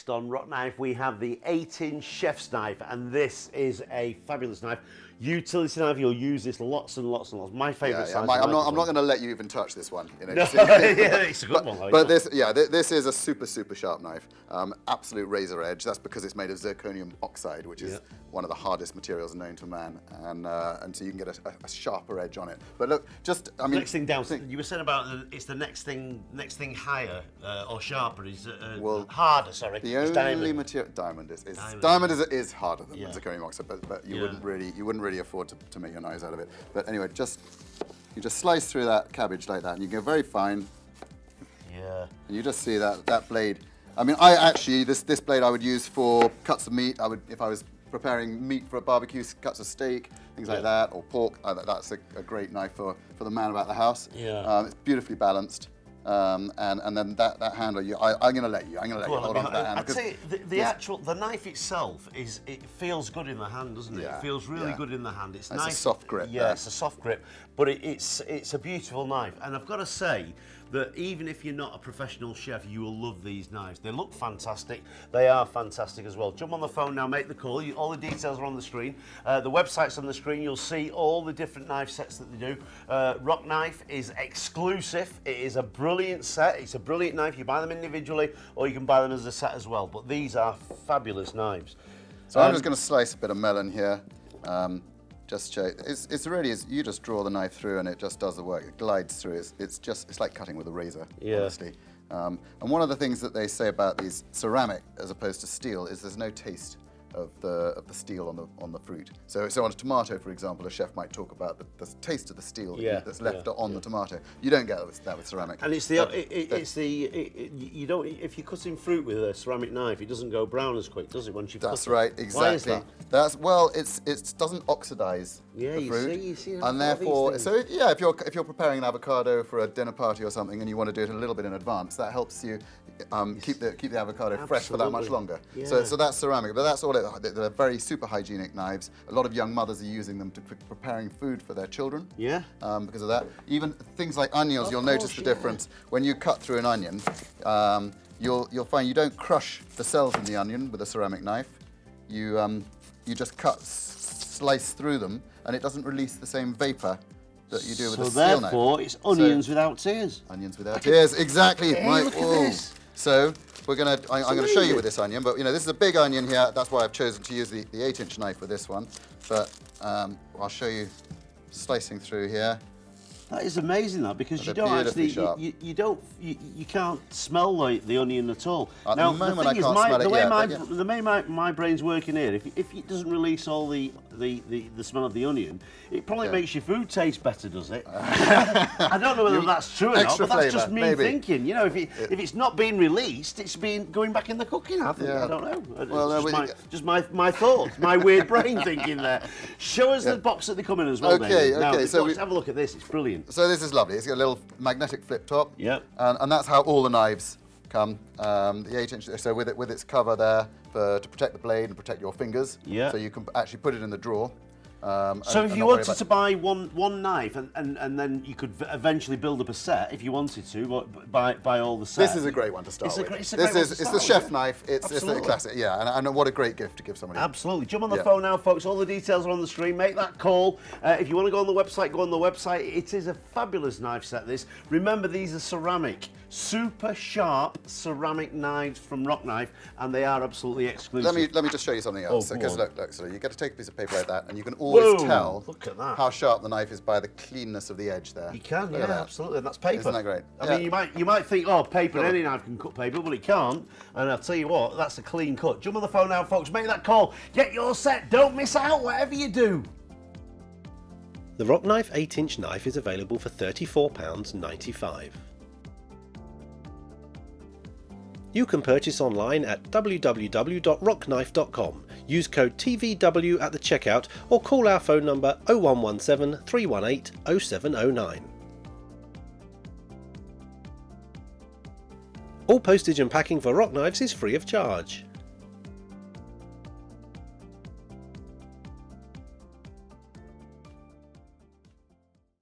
next on Rocknife, we have the 8-inch chef's knife, and this is a fabulous knife. Utility knife, you'll use this lots and lots and lots. My favourite size. I'm not going to let you even touch this one. You know, no, yeah, it's a good one. But this is a super sharp knife. Absolute razor edge. That's because it's made of zirconium oxide, which is one of the hardest materials known to man, and so you can get a sharper edge on it. But look, next thing down. You were saying about it's the next thing higher or sharper is harder. Sorry, the only material diamond is harder than zirconium oxide, but you wouldn't really afford to make your knives out of it. But anyway, you just slice through that cabbage like that, and you go very fine. Yeah. And you just see that blade. I mean, this blade I would use for cuts of meat. If I was preparing meat for a barbecue, cuts of steak, things like that, or pork. That's a great knife for the man about the house. Yeah. It's beautifully balanced. And then that handle, I'm going to let you hold on to that handle. I'd say the knife itself it feels good in the hand, doesn't it? Yeah, it feels really good in the hand. It's nice. A soft grip. Yeah, it's a soft grip, but it's a beautiful knife. And I've got to say that even if you're not a professional chef, you will love these knives. They look fantastic. They are fantastic as well. Jump on the phone now, make the call. All the details are on the screen. The website's on the screen. You'll see all the different knife sets that they do. Rocknife is exclusive. It is a brilliant set. It's a brilliant knife. You buy them individually or you can buy them as a set as well. But these are fabulous knives. So I'm just going to slice a bit of melon here. Just show it's really you just draw the knife through and it just does the work. It glides through. It's like cutting with a razor, honestly. And one of the things that they say about these ceramic as opposed to steel is there's no taste of the steel on the fruit. So on a tomato, for example, a chef might talk about the taste of the steel that's left on the tomato. You don't get that with ceramic. And you don't, if you're cutting fruit with a ceramic knife, it doesn't go brown as quick, does it? Once you cut it. That's right, exactly. Why is that? It doesn't oxidize the fruit, you see, and therefore, if you're preparing an avocado for a dinner party or something, and you want to do it a little bit in advance, that helps you keep the avocado fresh for that much longer. Yeah. So that's ceramic, but that's all it. They're very super hygienic knives. A lot of young mothers are using them to preparing food for their children. Yeah. Because of that. Even things like onions, you'll notice the difference when you cut through an onion. You'll find you don't crush the cells in the onion with a ceramic knife. You just slice through them, and it doesn't release the same vapor that you do with a steel knife. So therefore, it's onions without tears. Onions without tears, exactly. Hey, look at this. So I'm going to show you with this onion, but this is a big onion here. That's why I've chosen to use the 8-inch knife with this one. But I'll show you slicing through here. That is amazing, that, because you don't actually, you can't smell the onion at all. At the moment, I can't smell it yet. The way my brain's working here, if it doesn't release all the smell of the onion, it probably makes your food taste better, does it? I don't know whether that's true or not, but that's just me thinking. If it's not being released, it's going back in the cooking. I think I don't know. Well, just my thoughts, my weird brain thinking there. Show us the box that they come in as well. Okay. So let's have a look at this. It's brilliant. So this is lovely. It's got a little magnetic flip top. Yep. And that's how all the knives come. The 8-inch. So with its cover there to protect the blade and protect your fingers. Yeah. So you can actually put it in the drawer. So if you wanted to buy one knife and then you could eventually build up a set if you wanted to, buy all the sets. This is a great one to start with. It's the chef knife. It's the classic, and what a great gift to give somebody. Absolutely. Jump on the phone now, folks. All the details are on the screen. Make that call. If you want to go on the website, go on the website. It is a fabulous knife set, this. Remember, these are ceramic, super sharp ceramic knives from Rocknife, and they are absolutely exclusive. Let me just show you something else. Because look, so you get to take a piece of paper like that, and you can always tell how sharp the knife is by the cleanness of the edge there. You can, absolutely. And that's paper. Isn't that great? I mean, you might think, paper, any knife can cut paper, but it can't. And I'll tell you what, that's a clean cut. Jump on the phone now, folks. Make that call. Get your set. Don't miss out, whatever you do. The Rocknife 8-inch knife is available for £34.95. You can purchase online at www.rocknife.com. Use code TVW at the checkout or call our phone number 0117 318 0709. All postage and packing for Rocknives is free of charge.